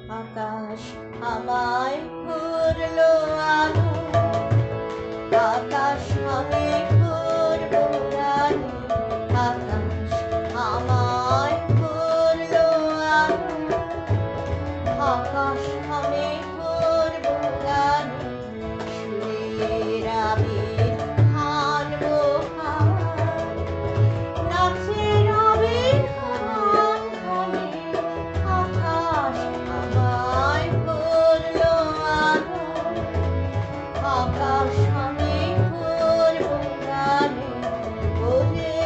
আকাশ আমায় করলো আলো, আকাশ আমি করবো রানী। আকাশ আমায় করলো আলো, আকাশ আমি করবো রানী। সুরের আবির হানবো হাওয়ায়, নাচের আবির হাওয়ায় হাওয়ায়। আকাশ আমায় করলো আলো, আকাশ আমি করবো রানী। ওরে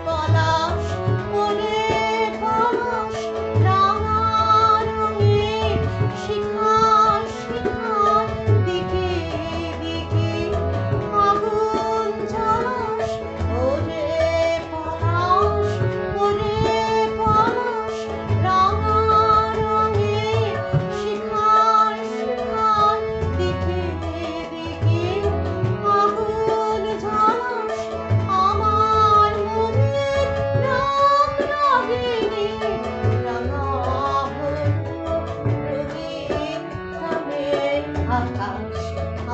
পলাশ, ওরে পলাশ, রাঙা রঙের শিখায় শিখায় দিকে দিকে আগুন জ্বালাস। ওরে পলাশ, ওরে পলাশ, রাঙা রঙের শিখায় শিখায় দিকে দিকে আগুন জ্বালাস। আমার মনের রাগ রাগিনী রাঙা হলো রঙিন হবে। আকাশ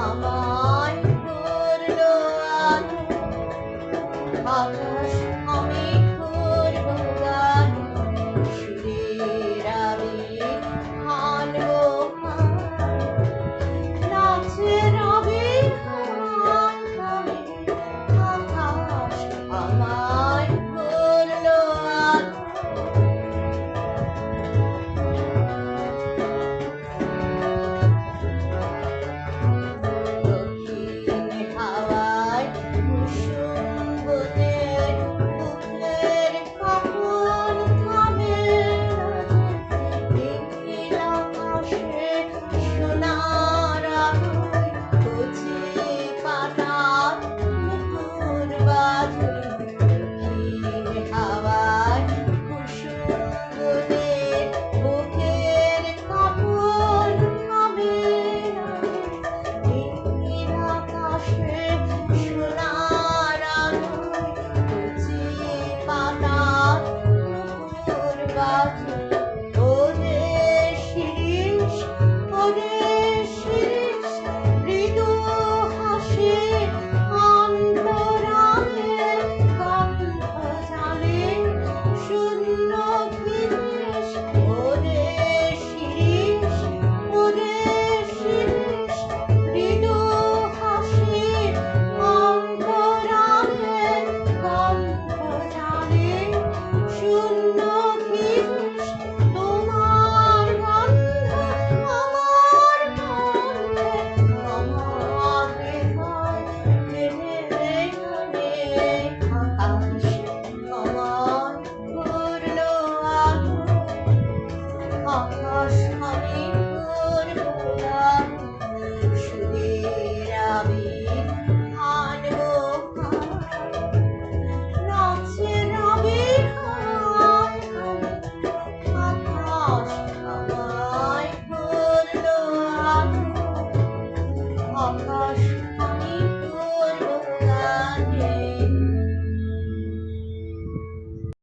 আমায় করলো আলো, আকাশ আমি করবো রানী। সুরের আবির হানবো হাওয়ায়, নাচের আবির হাওয়ায় হাওয়ায়। আকাশ আমায় করলো আলো। দক্ষিণ হাওয়ায় কুসুম বনে, বুকের কাপন থামে নীল আকাশে সোনার আলোয়। কচি পাতার মুকুর বাঁধে দক্ষিণ হাওয়ায় কুসুম বনে, বুকের কাপন থামে নীল আকাশে সোনার আলোয়। কচি পাতার মুকুর বাঁধে